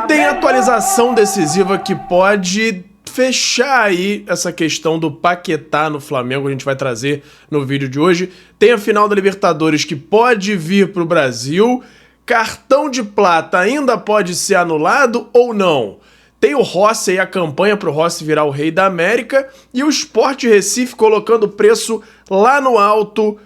tem atualização decisiva que pode fechar aí essa questão do Paquetá no Flamengo, a gente vai trazer no vídeo de hoje. Tem a final da Libertadores que pode vir para o Brasil. Cartão de plata ainda pode ser anulado ou não? Tem o Rossi aí, a campanha para o Rossi virar o rei da América, e o Sport Recife colocando o preço lá no alto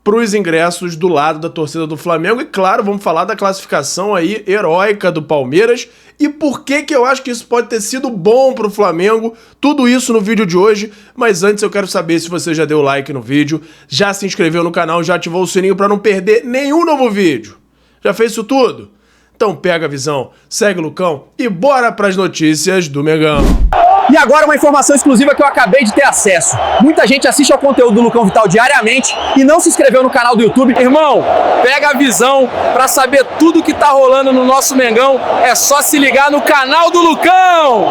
para os ingressos do lado da torcida do Flamengo. E claro, vamos falar da classificação aí heróica do Palmeiras e por que eu acho que isso pode ter sido bom para o Flamengo. Tudo isso no vídeo de hoje, mas antes eu quero saber se você já deu like no vídeo, já se inscreveu no canal, já ativou o sininho para não perder nenhum novo vídeo. Já fez isso tudo? Então pega a visão, segue o Lucão e bora para as notícias do Mengão. E agora uma informação exclusiva que eu acabei de ter acesso. Muita gente assiste ao conteúdo do Lucão Vital diariamente e não se inscreveu no canal do YouTube. Irmão, pega a visão para saber tudo que tá rolando no nosso Mengão. É só se ligar no canal do Lucão!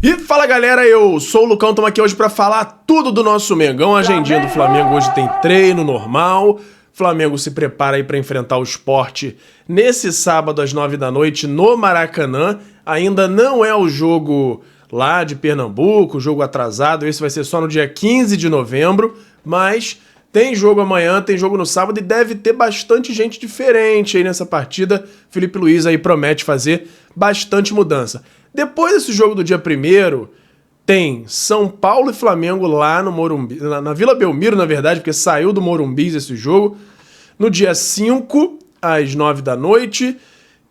E fala galera, eu sou o Lucão, estamos aqui hoje para falar tudo do nosso Mengão. A agendinha do Flamengo hoje tem treino normal. Flamengo se prepara aí para enfrentar o Sport nesse sábado às 9 da noite no Maracanã. Ainda não é o jogo lá de Pernambuco, jogo atrasado, esse vai ser só no dia 15 de novembro, mas tem jogo amanhã, tem jogo no sábado e deve ter bastante gente diferente aí nessa partida. Felipe Luiz aí promete fazer bastante mudança. Depois desse jogo do dia 1º, tem São Paulo e Flamengo lá no Morumbi, na Vila Belmiro, na verdade, porque saiu do Morumbi esse jogo. No dia 5, às 9 da noite,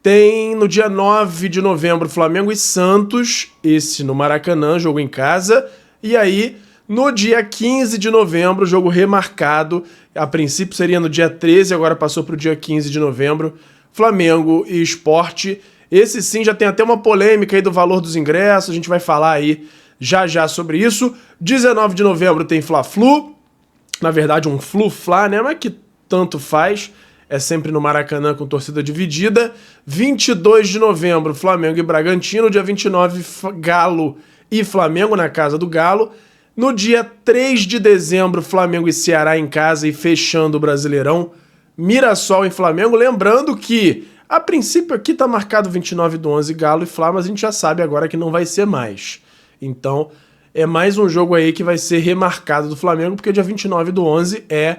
tem no dia 9 de novembro Flamengo e Santos, esse no Maracanã, jogo em casa. E aí, no dia 15 de novembro, jogo remarcado, a princípio seria no dia 13, agora passou para o dia 15 de novembro, Flamengo e Sport. Esse sim já tem até uma polêmica aí do valor dos ingressos, a gente vai falar aí já sobre isso. 19 de novembro tem Fla-Flu, na verdade um Flu-Fla, né, mas que tanto faz, é sempre no Maracanã com torcida dividida. 22 de novembro, Flamengo e Bragantino, dia 29, Galo e Flamengo na casa do Galo. No dia 3 de dezembro, Flamengo e Ceará em casa e fechando o Brasileirão, Mirassol e Flamengo. Lembrando que, a princípio aqui tá marcado 29/11 Galo e Fla, mas a gente já sabe agora que não vai ser mais. Então, é mais um jogo aí que vai ser remarcado do Flamengo, porque dia 29/11 é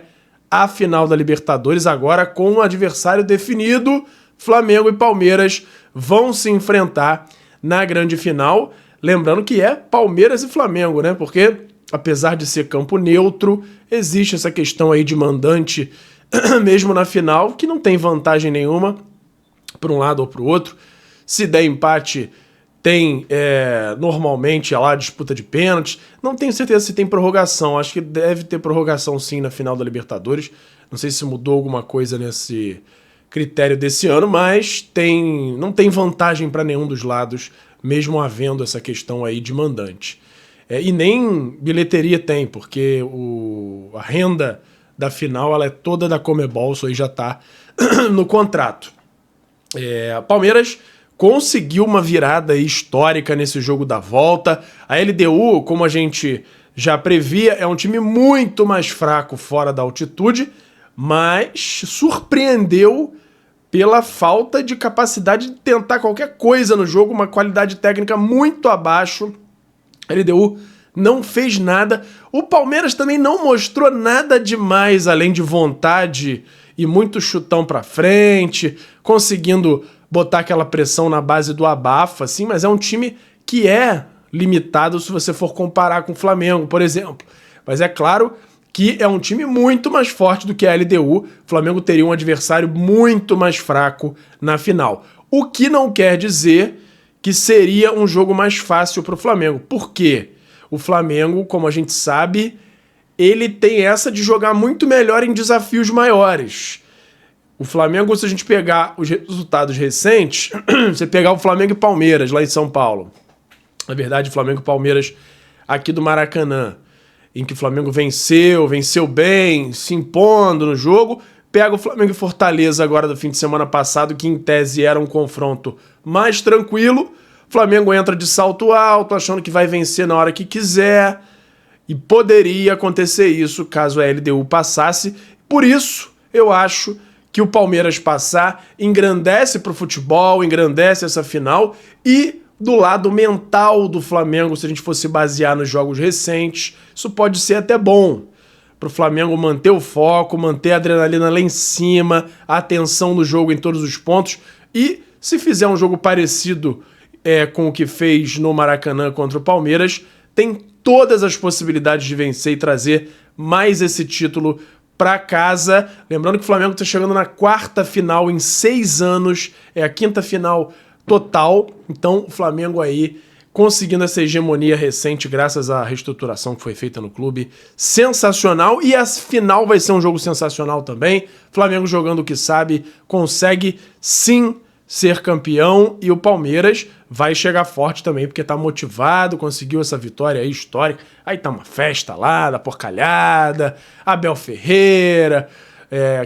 a final da Libertadores, agora com um adversário definido. Flamengo e Palmeiras vão se enfrentar na grande final. Lembrando que é Palmeiras e Flamengo, né? Porque, apesar de ser campo neutro, existe essa questão aí de mandante, mesmo na final, que não tem vantagem nenhuma para um lado ou para o outro. Se der empate, tem normalmente lá disputa de pênaltis. Não tenho certeza se tem prorrogação. Acho que deve ter prorrogação sim na final da Libertadores. Não sei se mudou alguma coisa nesse critério desse ano, mas não tem vantagem para nenhum dos lados, mesmo havendo essa questão aí de mandante. E nem bilheteria tem, porque a renda da final ela é toda da Conmebol, isso aí já está no contrato. Palmeiras conseguiu uma virada histórica nesse jogo da volta. A LDU, como a gente já previa, é um time muito mais fraco fora da altitude, mas surpreendeu pela falta de capacidade de tentar qualquer coisa no jogo, uma qualidade técnica muito abaixo. A LDU não fez nada. O Palmeiras também não mostrou nada demais, além de vontade e muito chutão pra frente, conseguindo botar aquela pressão na base do abafa, assim, mas é um time que é limitado se você for comparar com o Flamengo, por exemplo. Mas é claro que é um time muito mais forte do que a LDU. O Flamengo teria um adversário muito mais fraco na final. O que não quer dizer que seria um jogo mais fácil para o Flamengo. Por quê? O Flamengo, como a gente sabe, ele tem essa de jogar muito melhor em desafios maiores. O Flamengo, se a gente pegar os resultados recentes, você pegar o Flamengo e Palmeiras lá em São Paulo, na verdade, Flamengo e Palmeiras aqui do Maracanã, em que o Flamengo venceu bem, se impondo no jogo, pega o Flamengo e Fortaleza agora do fim de semana passado, que em tese era um confronto mais tranquilo. O Flamengo entra de salto alto, achando que vai vencer na hora que quiser, e poderia acontecer isso caso a LDU passasse. Por isso, eu acho que o Palmeiras passar engrandece para o futebol, engrandece essa final, e do lado mental do Flamengo, se a gente fosse basear nos jogos recentes, isso pode ser até bom para o Flamengo manter o foco, manter a adrenalina lá em cima, a atenção no jogo em todos os pontos, e se fizer um jogo parecido com o que fez no Maracanã contra o Palmeiras, tem todas as possibilidades de vencer e trazer mais esse título para casa. Lembrando que o Flamengo está chegando na 4ª final em 6 anos, é a 5ª final total, então o Flamengo aí conseguindo essa hegemonia recente graças à reestruturação que foi feita no clube. Sensacional, e a final vai ser um jogo sensacional também. Flamengo jogando o que sabe, consegue sim ser campeão, e o Palmeiras vai chegar forte também, porque tá motivado, conseguiu essa vitória aí histórica. Aí tá uma festa lá, da porcalhada, Abel Ferreira,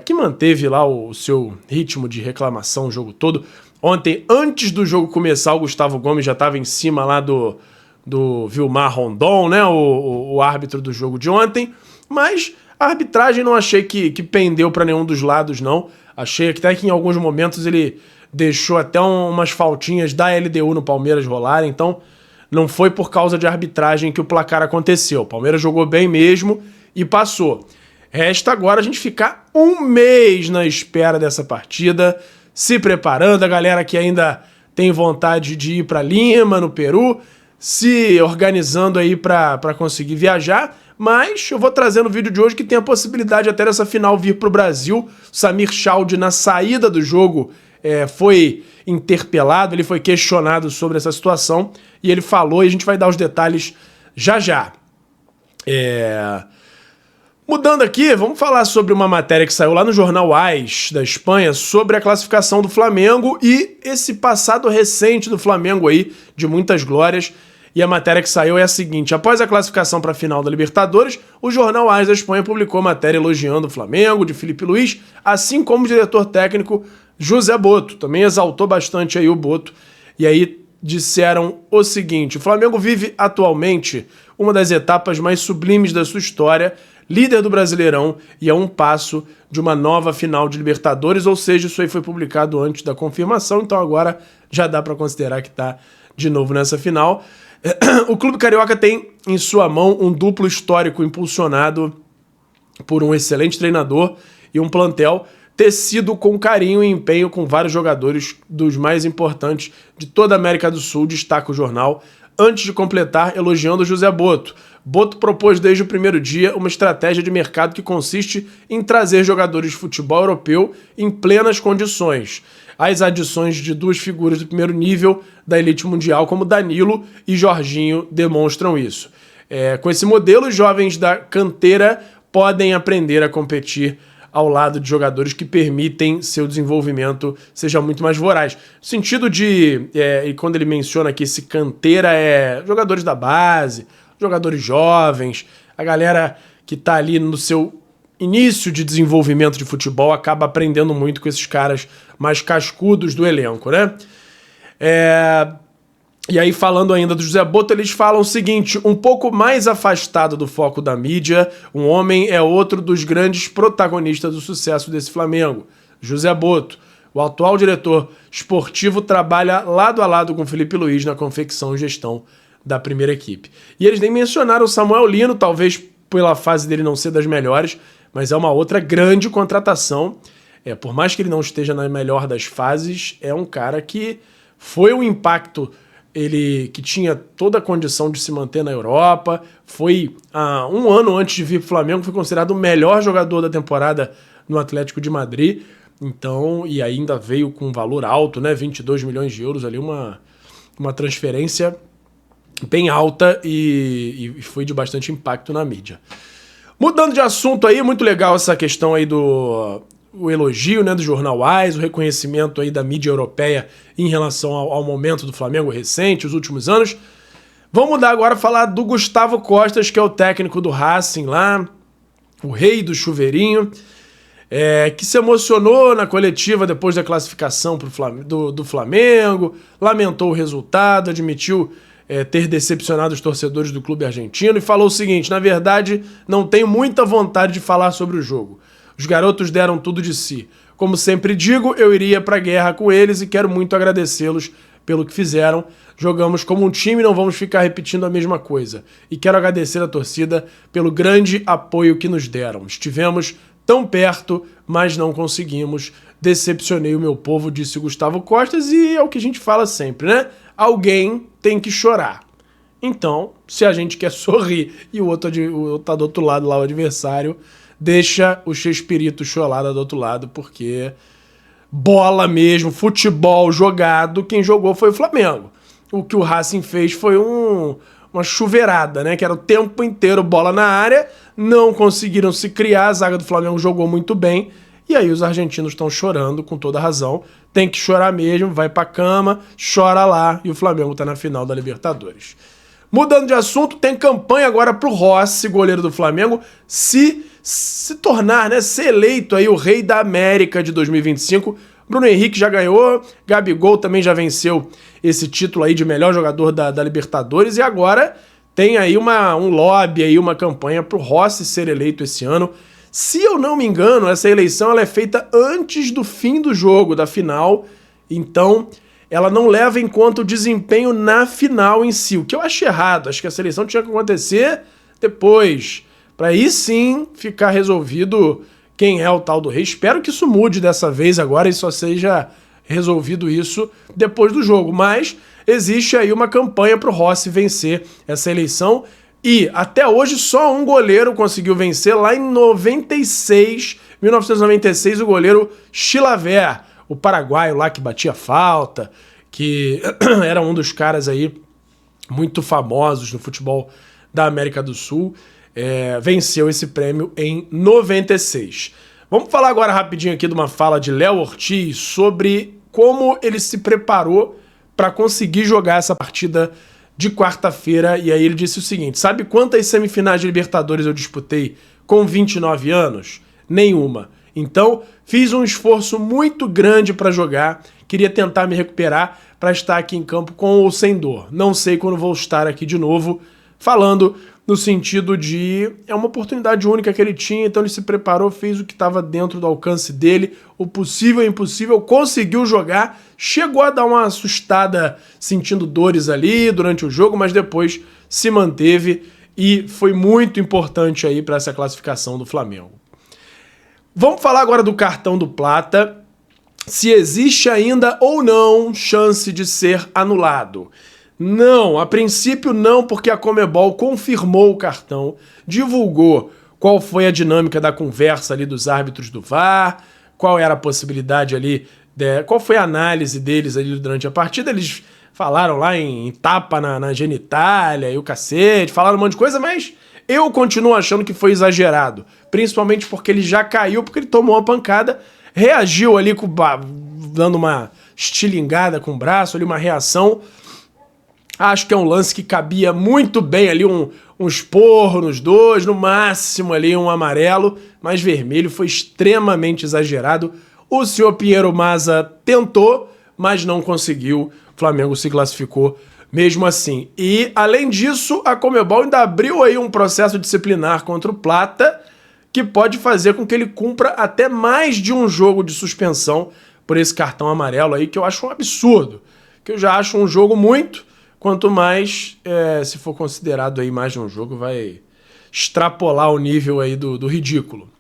que manteve lá o seu ritmo de reclamação o jogo todo. Ontem, antes do jogo começar, o Gustavo Gomes já estava em cima lá do Vilmar Rondon, né, o árbitro do jogo de ontem, mas a arbitragem não achei que pendeu para nenhum dos lados, não. Achei até que em alguns momentos ele deixou até umas faltinhas da LDU no Palmeiras rolarem, então não foi por causa de arbitragem que o placar aconteceu. O Palmeiras jogou bem mesmo e passou. Resta agora a gente ficar um mês na espera dessa partida, se preparando, a galera que ainda tem vontade de ir para Lima, no Peru, se organizando aí para conseguir viajar, mas eu vou trazer no vídeo de hoje que tem a possibilidade até dessa final vir para o Brasil. Samir Chaldi, na saída do jogo, foi interpelado, ele foi questionado sobre essa situação, e ele falou, e a gente vai dar os detalhes já já. Mudando aqui, vamos falar sobre uma matéria que saiu lá no jornal AS da Espanha sobre a classificação do Flamengo e esse passado recente do Flamengo aí, de muitas glórias. E a matéria que saiu é a seguinte: após a classificação para a final da Libertadores, o jornal AS da Espanha publicou matéria elogiando o Flamengo, de Felipe Luiz, assim como o diretor técnico José Boto. Também exaltou bastante aí o Boto. E aí disseram o seguinte: o Flamengo vive atualmente uma das etapas mais sublimes da sua história, líder do Brasileirão e a um passo de uma nova final de Libertadores, ou seja, isso aí foi publicado antes da confirmação, então agora já dá para considerar que está de novo nessa final. O clube carioca tem em sua mão um duplo histórico impulsionado por um excelente treinador e um plantel tecido com carinho e empenho com vários jogadores dos mais importantes de toda a América do Sul, destaca o jornal, antes de completar elogiando José Boto. Boto propôs desde o primeiro dia uma estratégia de mercado que consiste em trazer jogadores de futebol europeu em plenas condições. As adições de duas figuras do primeiro nível da elite mundial, como Danilo e Jorginho, demonstram isso. Com esse modelo, os jovens da canteira podem aprender a competir ao lado de jogadores que permitem seu desenvolvimento seja muito mais voraz. No sentido de, e quando ele menciona que esse canteira jogadores da base, jogadores jovens, a galera que tá ali no seu início de desenvolvimento de futebol acaba aprendendo muito com esses caras mais cascudos do elenco, né? E aí, falando ainda do José Boto, eles falam o seguinte: um pouco mais afastado do foco da mídia, um homem é outro dos grandes protagonistas do sucesso desse Flamengo. José Boto, o atual diretor esportivo, trabalha lado a lado com Felipe Luiz na confecção e gestão da primeira equipe. E eles nem mencionaram o Samuel Lino, talvez pela fase dele não ser das melhores, mas é uma outra grande contratação. Por mais que ele não esteja na melhor das fases, é um cara que foi um impacto, ele que tinha toda a condição de se manter na Europa, foi um ano antes de vir para o Flamengo, foi considerado o melhor jogador da temporada no Atlético de Madrid, então, e ainda veio com um valor alto, né, 22 milhões de euros ali, uma transferência bem alta e foi de bastante impacto na mídia. Mudando de assunto aí, muito legal essa questão aí o elogio, né, do jornal AS, o reconhecimento aí da mídia europeia em relação ao momento do Flamengo recente, os últimos anos. Vamos mudar agora a falar do Gustavo Costas, que é o técnico do Racing lá, o rei do chuveirinho, que se emocionou na coletiva depois da classificação do Flamengo, lamentou o resultado, admitiu ter decepcionado os torcedores do clube argentino e falou o seguinte: na verdade, não tenho muita vontade de falar sobre o jogo. Os garotos deram tudo de si. Como sempre digo, eu iria pra guerra com eles e quero muito agradecê-los pelo que fizeram. Jogamos como um time, não vamos ficar repetindo a mesma coisa. E quero agradecer a torcida pelo grande apoio que nos deram. Estivemos tão perto, mas não conseguimos. Decepcionei o meu povo, disse Gustavo Costas, e é o que a gente fala sempre, né? Alguém tem que chorar. Então, se a gente quer sorrir e o outro tá do outro lado lá, o adversário, deixa o Chespirito chorar do outro lado, porque bola mesmo, futebol jogado, quem jogou foi o Flamengo. O que o Racing fez foi uma chuveirada, né? Que era o tempo inteiro bola na área, não conseguiram se criar, a zaga do Flamengo jogou muito bem, e aí os argentinos estão chorando com toda razão. Tem que chorar mesmo, vai pra cama, chora lá, e o Flamengo tá na final da Libertadores. Mudando de assunto, tem campanha agora pro Rossi, goleiro do Flamengo, se tornar, né, ser eleito aí o Rei da América de 2025. Bruno Henrique já ganhou, Gabigol também já venceu esse título aí de melhor jogador da Libertadores, e agora tem aí um lobby, aí uma campanha pro Rossi ser eleito esse ano. Se eu não me engano, essa eleição ela é feita antes do fim do jogo, da final, então ela não leva em conta o desempenho na final em si, o que eu acho errado. Acho que essa eleição tinha que acontecer depois, para aí sim ficar resolvido quem é o tal do rei. Espero que isso mude dessa vez agora e só seja resolvido isso depois do jogo, mas existe aí uma campanha para o Rossi vencer essa eleição, e até hoje só um goleiro conseguiu vencer, lá em 1996, o goleiro Chilavert, o paraguaio lá que batia falta, que era um dos caras aí muito famosos no futebol da América do Sul, venceu esse prêmio em 96. Vamos falar agora rapidinho aqui de uma fala de Léo Ortiz sobre como ele se preparou para conseguir jogar essa partida de quarta-feira, e aí ele disse o seguinte: sabe quantas semifinais de Libertadores eu disputei com 29 anos? Nenhuma. Então, fiz um esforço muito grande para jogar, queria tentar me recuperar para estar aqui em campo com ou sem dor. Não sei quando vou estar aqui de novo, falando no sentido de é uma oportunidade única que ele tinha, então ele se preparou, fez o que estava dentro do alcance dele, o possível e impossível, conseguiu jogar, chegou a dar uma assustada sentindo dores ali durante o jogo, mas depois se manteve e foi muito importante aí para essa classificação do Flamengo. Vamos falar agora do cartão do Plata, se existe ainda ou não chance de ser anulado. Não, a princípio não, porque a Conmebol confirmou o cartão, divulgou qual foi a dinâmica da conversa ali dos árbitros do VAR, qual era a possibilidade ali, qual foi a análise deles ali durante a partida. Eles falaram lá em tapa na genitália e o cacete, falaram um monte de coisa, mas eu continuo achando que foi exagerado, principalmente porque ele já caiu, porque ele tomou uma pancada, reagiu ali dando uma estilingada com o braço, ali uma reação. Acho que é um lance que cabia muito bem ali, um esporro nos dois, no máximo ali um amarelo, mas vermelho foi extremamente exagerado. O senhor Piero Mazza tentou, mas não conseguiu. O Flamengo se classificou mesmo assim. E, além disso, a Conmebol ainda abriu aí um processo disciplinar contra o Plata, que pode fazer com que ele cumpra até mais de um jogo de suspensão por esse cartão amarelo aí, que eu acho um absurdo. Que eu já acho um jogo muito... Quanto mais, se for considerado aí mais de um jogo, vai extrapolar o nível aí do ridículo.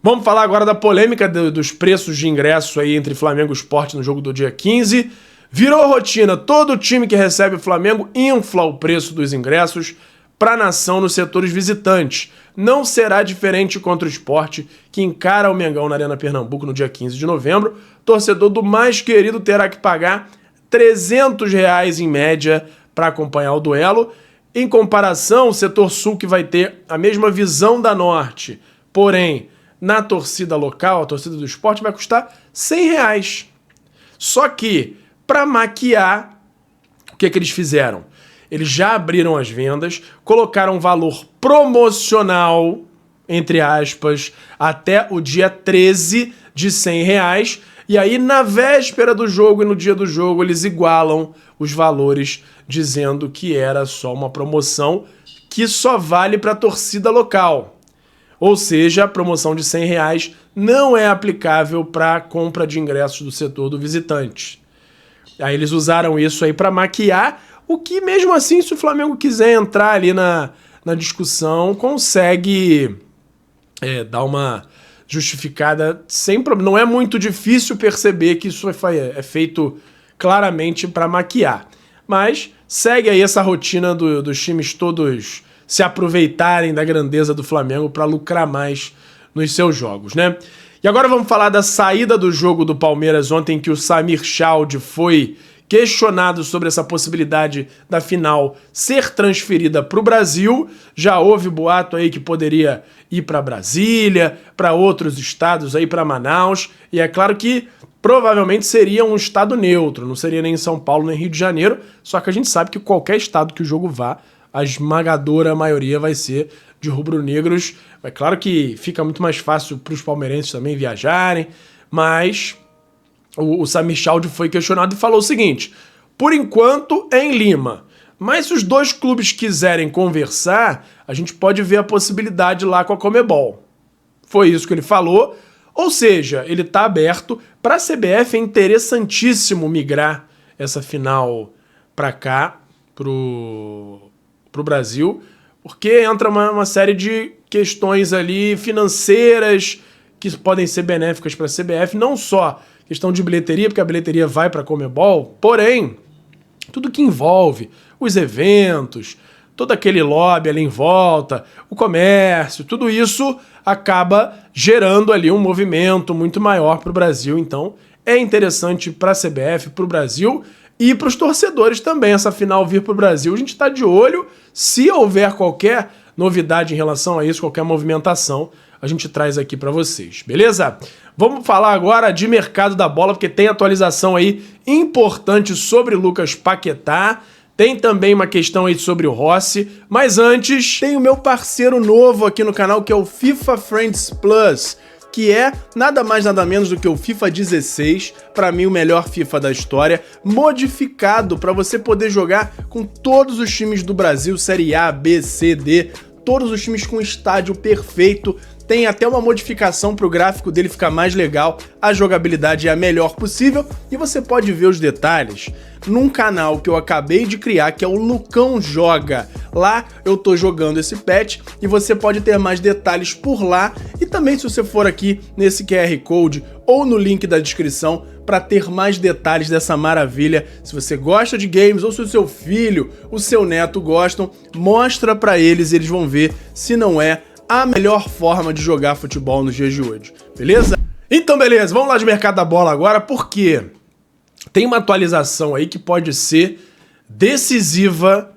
Vamos falar agora da polêmica dos preços de ingresso aí entre Flamengo e Sport no jogo do dia 15. Virou rotina, todo time que recebe o Flamengo infla o preço dos ingressos para a nação nos setores visitantes. Não será diferente contra o Sport, que encara o Mengão na Arena Pernambuco no dia 15 de novembro. Torcedor do mais querido terá que pagar R$300 em média para acompanhar o duelo. Em comparação, o setor sul, que vai ter a mesma visão da Norte, porém, na torcida local, a torcida do Sport, vai custar R$100. Só que, para maquiar, o que eles fizeram? Eles já abriram as vendas, colocaram um valor promocional, entre aspas, até o dia 13 de R$100, e aí na véspera do jogo e no dia do jogo eles igualam os valores, dizendo que era só uma promoção que só vale para a torcida local. Ou seja, a promoção de R$100 não é aplicável para a compra de ingressos do setor do visitante. Aí eles usaram isso aí para maquiar, o que mesmo assim, se o Flamengo quiser entrar ali na discussão, consegue dar uma justificada sem problema. Não é muito difícil perceber que isso é feito claramente para maquiar. Mas segue aí essa rotina dos times todos se aproveitarem da grandeza do Flamengo para lucrar mais nos seus jogos, né? E agora vamos falar da saída do jogo do Palmeiras ontem, que o Samir Chaldi foi questionado sobre essa possibilidade da final ser transferida para o Brasil. Já houve boato aí que poderia ir para Brasília, para outros estados, aí para Manaus, e é claro que provavelmente seria um estado neutro, não seria nem São Paulo nem Rio de Janeiro, só que a gente sabe que qualquer estado que o jogo vá, a esmagadora maioria vai ser de rubro-negros. É claro que fica muito mais fácil para os palmeirenses também viajarem, mas o Samir Chaldi foi questionado e falou o seguinte: por enquanto é em Lima, mas se os dois clubes quiserem conversar, a gente pode ver a possibilidade lá com a Conmebol. Foi isso que ele falou, ou seja, ele está aberto. Para a CBF é interessantíssimo migrar essa final para cá, pro Brasil, porque entra uma série de questões ali financeiras que podem ser benéficas para a CBF, não só questão de bilheteria, porque a bilheteria vai para a Conmebol, porém, tudo que envolve os eventos, todo aquele lobby ali em volta, o comércio, tudo isso acaba gerando ali um movimento muito maior para o Brasil. Então, é interessante para a CBF, para o Brasil e para os torcedores também, essa final vir para o Brasil. A gente está de olho, se houver qualquer novidade em relação a isso, qualquer movimentação, a gente traz aqui para vocês, beleza? Vamos falar agora de mercado da bola, porque tem atualização aí importante sobre Lucas Paquetá, tem também uma questão aí sobre o Rossi, mas antes tem o meu parceiro novo aqui no canal, que é o FIFA Friends Plus, que é nada mais nada menos do que o FIFA 16, para mim o melhor FIFA da história, modificado para você poder jogar com todos os times do Brasil, Série A, B, C, D, todos os times com estádio perfeito. Tem até uma modificação para o gráfico dele ficar mais legal, a jogabilidade é a melhor possível e você pode ver os detalhes num canal que eu acabei de criar, que é o Lucão Joga. Lá eu tô jogando esse patch e você pode ter mais detalhes por lá, e também se você for aqui nesse QR Code ou no link da descrição para ter mais detalhes dessa maravilha. Se você gosta de games ou se o seu filho, o seu neto gostam, mostra para eles e eles vão ver se não é a melhor forma de jogar futebol nos dias de hoje, beleza? Então beleza, vamos lá de mercado da bola agora, porque tem uma atualização aí que pode ser decisiva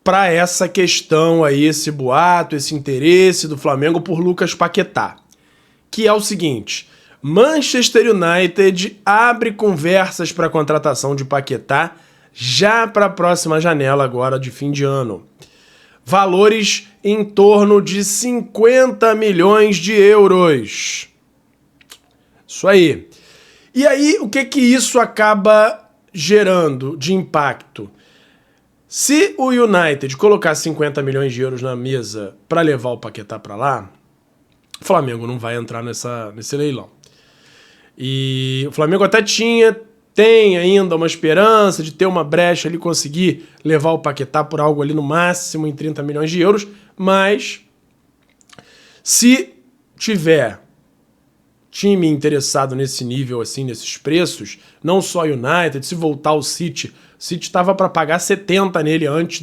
para essa questão aí, esse boato, esse interesse do Flamengo por Lucas Paquetá, que é o seguinte: Manchester United abre conversas para a contratação de Paquetá já para a próxima janela agora de fim de ano. Valores em torno de 50 milhões de euros. Isso aí. E aí, o que isso acaba gerando de impacto? Se o United colocar 50 milhões de euros na mesa para levar o Paquetá para lá, o Flamengo não vai entrar nesse leilão. E o Flamengo até tem ainda uma esperança de ter uma brecha ali, conseguir levar o Paquetá por algo ali no máximo em 30 milhões de euros, mas se tiver time interessado nesse nível, assim, nesses preços, não só o United, se voltar o City estava para pagar 70 nele antes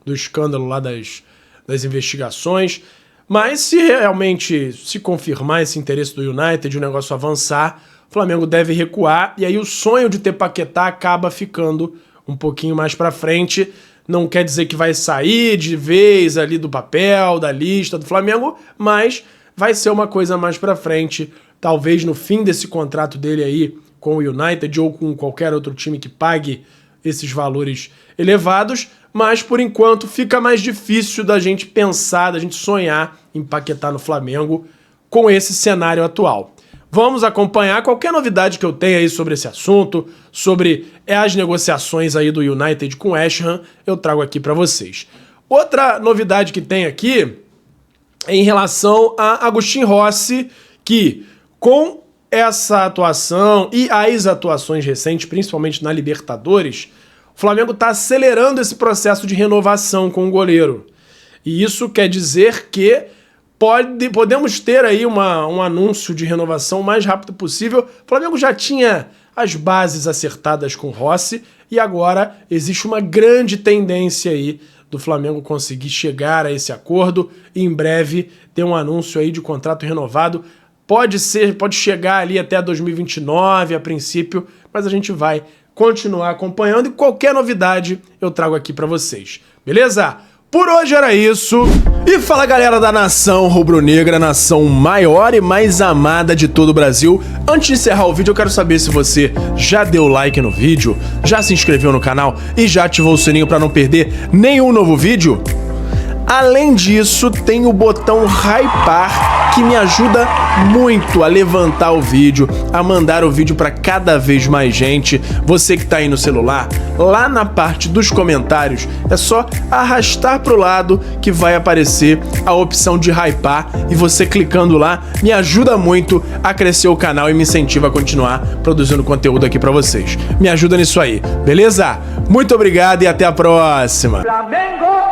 do escândalo lá das investigações, mas se realmente se confirmar esse interesse do United, o negócio avançar, o Flamengo deve recuar, e aí o sonho de ter Paquetá acaba ficando um pouquinho mais para frente. Não quer dizer que vai sair de vez ali do papel, da lista do Flamengo, mas vai ser uma coisa mais para frente, talvez no fim desse contrato dele aí com o United ou com qualquer outro time que pague esses valores elevados, mas por enquanto fica mais difícil da gente pensar, da gente sonhar em Paquetá no Flamengo com esse cenário atual. Vamos acompanhar qualquer novidade que eu tenha aí sobre esse assunto, sobre as negociações aí do United com o West Ham, eu trago aqui para vocês. Outra novidade que tem aqui em relação a Agustín Rossi, que com essa atuação e as atuações recentes, principalmente na Libertadores, o Flamengo está acelerando esse processo de renovação com o goleiro. E isso quer dizer que podemos ter aí um anúncio de renovação o mais rápido possível. O Flamengo já tinha as bases acertadas com o Rossi e agora existe uma grande tendência aí do Flamengo conseguir chegar a esse acordo e em breve ter um anúncio aí de contrato renovado. Pode chegar ali até 2029 a princípio, mas a gente vai continuar acompanhando e qualquer novidade eu trago aqui pra vocês. Beleza? Por hoje era isso. E fala, galera da nação rubro-negra, nação maior e mais amada de todo o Brasil. Antes de encerrar o vídeo, eu quero saber se você já deu like no vídeo, já se inscreveu no canal e já ativou o sininho para não perder nenhum novo vídeo. Além disso, tem o botão hypar, que me ajuda muito a levantar o vídeo, a mandar o vídeo para cada vez mais gente. Você que tá aí no celular, lá na parte dos comentários, é só arrastar pro lado que vai aparecer a opção de hypar e você clicando lá me ajuda muito a crescer o canal e me incentiva a continuar produzindo conteúdo aqui para vocês. Me ajuda nisso aí, beleza? Muito obrigado e até a próxima! Flamengo!